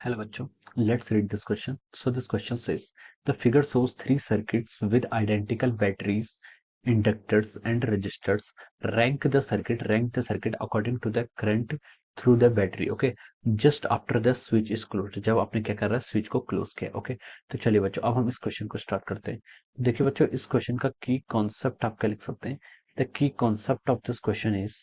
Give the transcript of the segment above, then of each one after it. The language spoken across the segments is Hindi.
Hello bachcho, let's read this question. So this question says, the figure shows three circuits with identical batteries, inductors and resistors. Rank the circuit according to the current through the battery. Okay, just after the switch is closed. जब आपने क्या कर रहा है स्विच को क्लोज किया. ओके, तो चलिए बच्चों अब हम इस क्वेश्चन को स्टार्ट करते हैं. देखिए बच्चों इस क्वेश्चन का की कॉन्सेप्ट आप क्या लिख सकते हैं. The key concept of this question is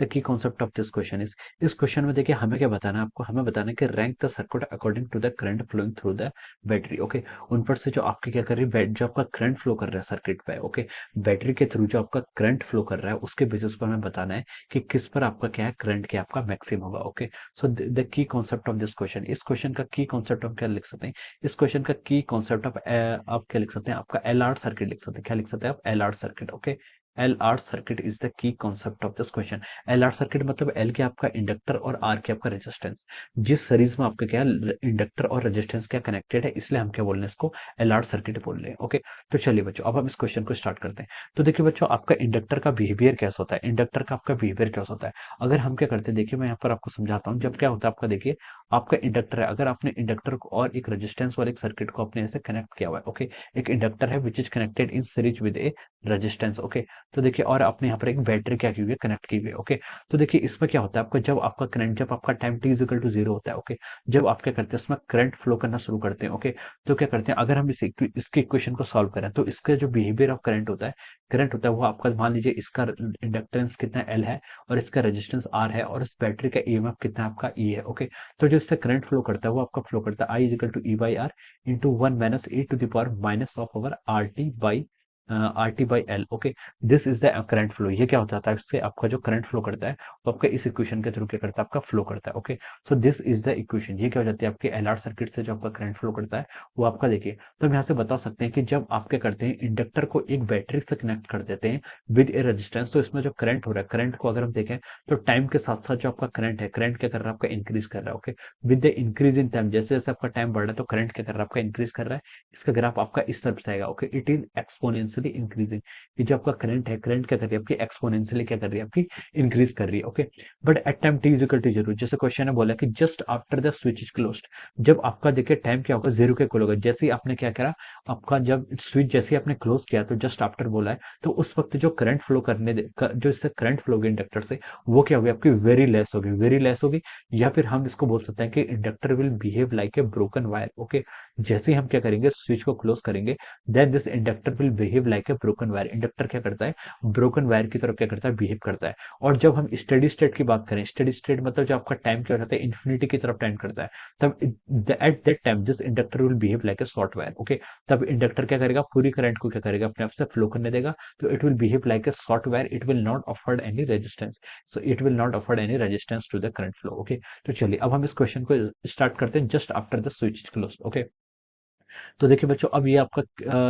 the key concept of this question is, इस क्वेश्चन में देखिए हमें क्या बताना है आपको, हमें बताना है कि rank the circuit according to the current flowing through the battery. Okay, उन पर से जो आपकी क्या कर रही है, जो आपका करंट फ्लो कर रहा है सर्किट पे. ओके, बैटरी के थ्रू जो आपका करंट फ्लो कर रहा है उसके बेसिस पर हमें बताना है कि किस पर आपका क्या है करंट क्या आपका मैक्सिमम होगा. Okay, so the key concept of this question, इस क्वेश्चन का की कॉन्सेप्ट हम क्या लिख सकते हैं, इस क्वेश्चन का की कॉन्सेप्ट ऑफ आप क्या लिख सकते हैं, आपका एल आर सर्किट लिख सकते हैं. क्या लिख सकते हैं आप, L R circuit. Okay, L R circuit is the key concept of this question. L R circuit मतलब एल के आपका इंडक्टर और आर के आपका रेजिस्टेंस, जिस सीरीज में आपका क्या इंडक्टर और रेजिस्टेंस क्या कनेक्टेड है, इसलिए हम क्या बोल रहे हैं इसको एल आर सर्किट बोल रहे हैं. ओके, तो चलिए बच्चों अब हम इस क्वेश्चन को स्टार्ट करते हैं. तो देखिए बच्चों आपका इंडक्टर का बिहेवियर कैसा होता है, इंडक्टर का आपका बिहेवियर कैसा होता है. अगर हम क्या करते हैं देखिए मैं यहाँ पर आपको समझाता हूँ. जब क्या होता है आपका देखिए आपका इंडक्टर है, अगर आपने इंडक्टर को और एक रेजिस्टेंस वाले सर्किट को अपने ऐसे कनेक्ट किया हुआ है. ओके, एक इंडक्टर है which is connected in series with A resistance. Okay, तो देखिए और आपने यहाँ पर एक बैटरी क्या की हुई है, कनेक्ट की हुई है. ओके, तो देखिए इसमें क्या होता है आपका, जब आपका करंट, जब आपका time T is equal to zero होता है. ओके, जब आप क्या करते हैं इसमें करंट फ्लो करना शुरू करते हैं. ओके, तो क्या करते हैं अगर हम इसके इक्वेशन को सॉल्व करें तो इसका जो बिहेवियर ऑफ करंट होता है वो आपका मान लीजिए इसका इंडक्टेंस कितना एल है और इसका रेजिस्टेंस आर है और इस बैटरी का ईएमएफ कितना आपका ई है. ओके, तो जो इससे करंट फ्लो करता है वो आपका फ्लो करता है I is equal to E by R into one minus E to the power minus of our R T by L. Okay, this is the current flow. ये क्या होता है इससे आपका जो करंट फ्लो करता है वो आपका इस इक्वेशन के थ्रू क्या करता है आपका फ्लो करता है. Okay, so this is the equation. ये क्या हो जाती है आपके एल आर सर्किट से जो आपका करंट फ्लो करता है वो आपका देखिए. तो हम यहाँ से बता सकते हैं कि जब आप क्या करते हैं इंडक्टर को एक बैटरी से कनेक्ट कर देते हैं विद ए रेजिस्टेंस, तो इसमें जो करंट हो रहा है, करंट को अगर हम देखें तो टाइम के साथ साथ जो आपका करंट है, करंट क्या कर रहा है आपका इंक्रीज कर रहा है. Okay, with the increase in time, जैसे जैसे आपका टाइम बढ़ रहा है तो करंट क्या कर रहा है आपका इंक्रीज कर रहा है. इसका ग्राफ आपका इस तरफ से आएगा. Okay, it is exponentially increasing. ये जो आपका करंट है, करंट क्या कर रही है आपकी एक्सपोनेंशियली क्या कर रही है आपकी इंक्रीज कर रही है. Okay, but at time T is equal to zero, जैसे क्वेश्चन ने बोला कि just after the switch is closed, जब आपका देखिए टाइम क्या होगा जीरो के इक्वल होगा. जैसे ही आपने क्या करा आपका जब स्विच जैसे ही आपने क्लोज किया तो जस्ट आफ्टर बोला है, तो उस वक्त जो करंट फ्लो जो इससे करंट फ्लो होगी इंडक्टर से वो क्या होगी आपकी वेरी लेस होगी, वेरी लेस होगी. या फिर हम इसको बोल सकते हैं कि inductor will behave like a broken wire. Okay, जैसे ही हम क्या करेंगे स्विच को क्लोज करेंगे then this inductor will behave like a broken wire. Inductor क्या करता है ब्रोकन वायर की तरफ क्या करता है बिहेव करता है. और जब हम स्टेडी स्टेट की बात करें, स्टेडी स्टेट मतलब जब आपका टाइम क्या हो जाता है इन्फिनिटी की तरफ टेंड करता है, तब at that time this inductor will behave like a short wire. Okay, तब इंडक्टर क्या करेगा पूरी करंट को क्या करेगा अपने आप से फ्लो करने देगा. तो it will behave like a short wire, it will not afford any resistance. So it will not afford any resistance to the current flow. Okay, तो चलिए अब हम इस क्वेश्चन को स्टार्ट करते हैं just after the switch is closed. Okay, तो देखिए बच्चों अब ये आपका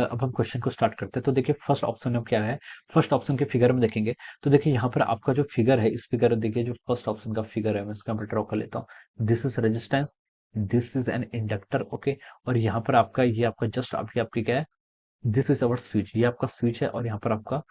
अब हम क्वेश्चन को स्टार्ट करते हैं. तो देखिए फर्स्ट ऑप्शन में क्या है, फर्स्ट ऑप्शन के फिगर में देखेंगे तो देखिए यहाँ पर आपका जो फिगर है, इस फिगर देखिए जो फर्स्ट ऑप्शन का फिगर है मैं इसका ड्रॉ कर लेता हूँ. This is resistance, this is an inductor. Okay, और यहाँ पर आपका ये आपका जस्ट अभी आपकी क्या है, दिस इज अवर स्विच, ये आपका स्विच है और यहाँ पर आपका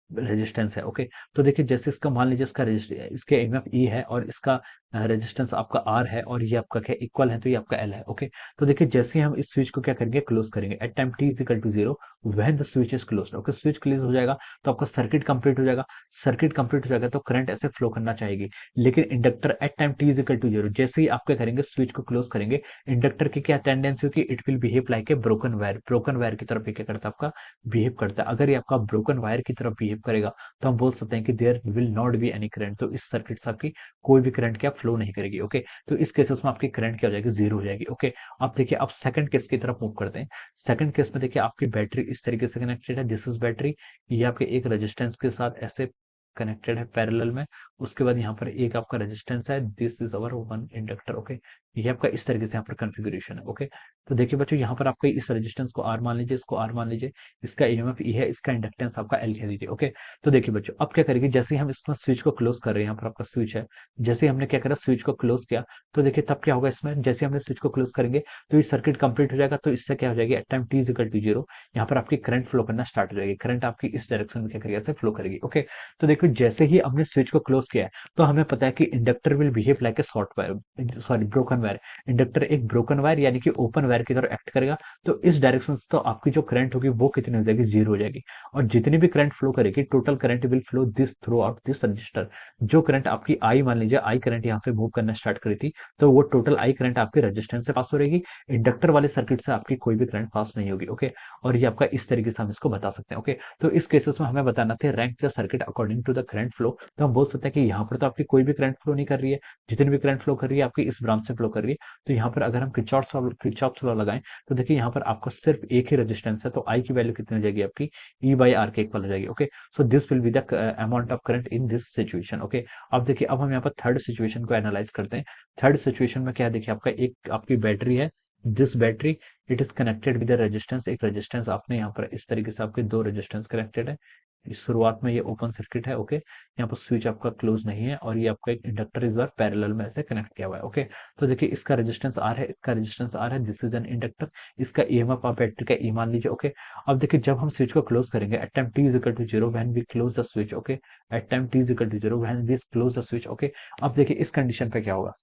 रेजिस्टेंस है. ओके, तो देखिए जैसे इसका मान लीजिए इसका इसके एमएफ ई है और इसका रेजिस्टेंस आपका आर है और ये आपका क्या इक्वल है तो ये आपका एल है. ओके, तो देखिए जैसे ही हम इस स्विच को क्या करेंगे क्लोज करेंगे at time T is equal to zero when the switch is close. Okay, switch close हो जाएगा तो आपका सर्किट कंप्लीट हो जाएगा. सर्किट कंप्लीट हो जाएगा तो करंट ऐसे फ्लो करना चाहिए. लेकिन inductor at time T is equal to zero, जैसे ही आप क्या करेंगे स्विच को क्लोज करेंगे, इंडक्टर की क्या टेंडेंसी होती है, it will behave like a broken wire. Broken wire की तरफ ये क्या करता है आपका बिहेव करता है. अगर ये आपका ब्रोकन वायर की तरफ बिहेव करेगा तो हम बोल सकते हैं कि there will not be any current. तो इस सर्किट से आपकी कोई भी करंट क्या फ्लो नहीं करेगी. ओके, तो इस केसेस में आपकी करंट क्या हो जाएगी, जीरो हो जाएगी. ओके, अब देखिए अब सेकंड केस की तरफ मूव करते हैं. सेकंड केस में देखिए आपकी बैटरी इस तरीके से कनेक्टेड है. दिस इज बैटरी, ये आपके एक रेजिस्टेंस के साथ ऐसे कनेक्टेड है पैरेलल में. उसके बाद यहाँ पर एक आपका रेजिस्टेंस है, this is our one inductor. Okay, ये आपका इस तरीके से यहाँ पर कॉन्फ़िगरेशन है. ओके, तो देखिए बच्चों यहाँ पर आपका इस रेजिस्टेंस को आर मान लीजिए, इसको आर मान लीजिए, इसका ईएमएफ ई है, इसका इंडक्टेंस आपका एल कह दीजिए. ओके, तो देखिए बच्चों अब क्या करेंगे, जैसे ही हम इसमें स्विच को क्लोज कर रहे हैं, यहाँ पर आपका स्विच है, जैसे ही हमने क्या करा स्विच को क्लोज किया तो देखिए तब क्या होगा इसमें, जैसे हमने स्विच को क्लोज करेंगे तो ये सर्किट कंप्लीट हो जाएगा. तो इससे क्या हो जाएगी at time T is equal to zero, यहाँ पर आपकी करंट फ्लो करना स्टार्ट हो जाएगी. करंट आपकी इस डायरेक्शन में क्या करेगी ऐसे फ्लो करेगी. ओके, तो देखो जैसे ही हमने स्विच को क्लोज किया है, तो हमें पता है कि inductor will behave like a short wire, sorry broken wire. Inductor एक ब्रोकन वायर यानी कि ओपन वायर की तरह एक्ट करेगा। तो इस डायरेक्शन से तो आपकी जो करंट होगी वो कितनी हो जाएगी, जीरो हो जाएगी। और जितनी भी करंट फ्लो करेगी, total current will flow this through out this register. जो करंट आपकी आई, मान लीजिए आई करंट यहाँ पे मूव करना स्टार्ट करी थी, तो वो टोटल आई करंट आपके रेजिस्टेंस से पास हो रहेगी। इंडक्टर वाले सर्किट से आपकी कोई भी करंट पास नहीं होगी। ओके, और ये आपका इस तरीके से हम इसको बता सकते हैं। ओके, तो इस केसेस में हमें बताना था rank the circuit according to the current flow. तो हम बोल सकते हैं कि यहाँ पर तो आपकी कोई भी करंट फ्लो नहीं कर रही है, जितनी भी करंट फ्लो कर रही है आपकी इस ब्रांच से फ्लो कर रही है। तो यहाँ पर अगर हम किरचॉफ लॉ लगाएं, तो देखिए यहाँ पर आपका सिर्फ एक ही रेजिस्टेंस है, तो आई की वैल्यू कितनी हो जाएगी आपकी, ई बाई आर के इक्वल हो जाएगी। Okay, so this will be the amount of current in this situation. Okay, अब देखिए अब हम यहाँ पर थर्ड सिचुएशन को एनालाइज करते हैं। थर्ड सिचुएशन में क्या है, देखिए आपका एक आपकी बैटरी है। This battery, it is connected with resistance, एक रेजिस्टेंस आपने यहाँ पर इस तरीके से आपके दो रेजिस्टेंस कनेक्टेड है। इस शुरुआत में ये ओपन सर्किट है। ओके, यहाँ पर स्विच आपका क्लोज नहीं है, और ये आपका एक इंडक्टर इस बार पैरेलल में ऐसे कनेक्ट किया हुआ है। ओके, तो देखिए इसका रेजिस्टेंस आर है, इसका रेजिस्टेंस आर है, दिस इज एन इंडक्टर। इसका ईएमएफ आप बैटरी का ई मान लीजिए। ओके, अब देखिए जब हम स्विच को क्लोज करेंगे at time T is equal to zero when we close the switch. Okay, at time T is equal to zero when we close the switch. Okay, अब देखिए इस कंडीशन पे क्या होगा,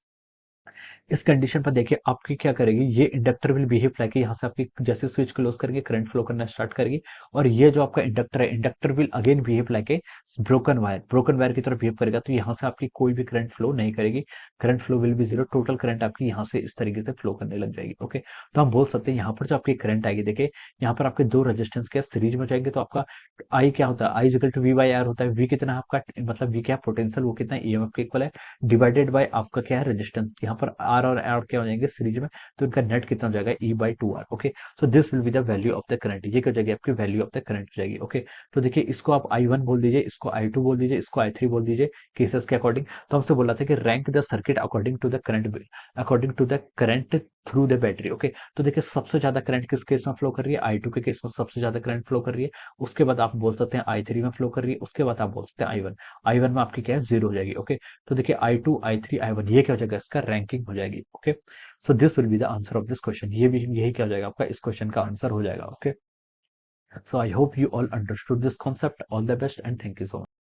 इस कंडीशन पर देखिए आपकी क्या करेगी, ये इंडक्टर विल बिहेव लाइक, यहाँ से आपकी जैसे स्विच क्लोज करेंगे करंट फ्लो करना स्टार्ट करेगी। और ये जो आपका इंडक्टर है, inductor will again behave like a broken wire की तरफ बिहेव करेगा। तो यहाँ से आपकी कोई भी करंट फ्लो नहीं करेगी, current flow will be zero, total current आपकी यहाँ से इस तरीके से फ्लो करने लग जाएगी। ओके, तो हम बोल सकते हैं यहाँ पर जो आपकी करंट आएगी, देखिए यहाँ पर आपके दो रेजिस्टेंस क्या सीरीज में जाएंगे, तो आपका आई क्या होता है, I equal to V by R होता है। वी कितना है आपका, मतलब वी क्या पोटेंशियल, वो कितना ईएमएफ के इक्वल है, डिवाइडेड बाय आपका क्या है रेजिस्टेंस। यहाँ पर आर और आर क्या हो जाएंगे सीरीज में, तो इनका नेट कितना हो जाएगा, E by two R. Okay, so this will be the value of the current, ये क्या हो जाएगी आपकी वैल्यू ऑफ द करंट हो जाएगी। ओके, तो देखिए इसको आप आई वन बोल दीजिए, इसको आई टू बोल दीजिए, इसको आई थ्री बोल दीजिए, केसेस के अकॉर्डिंग। तो हमसे बोला था कि rank the circuit according to the current, according to the current through the battery. Okay, तो देखिए सबसे ज्यादा करंट किस केस में फ्लो कर रही है, आई टू के केस में सबसे ज्यादा करंट फ्लो कर रही है। उसके बाद आप बोल सकते हैं आई थ्री में फ्लो कर रही है, उसके बाद आप बोल सकते हैं आई वन। आई वन में आपकी क्या है, जीरो हो जाएगी। ओके, तो देखिए I two I three I one, ये क्या हो जाएगा, इसका रैंकिंग हो जाएगी। Okay, so this will be the answer of this question, ये भी यही क्या हो जाएगा आपका इस क्वेश्चन का आंसर हो जाएगा। Okay, so I hope you all understood this concept, all the best and thank you so much.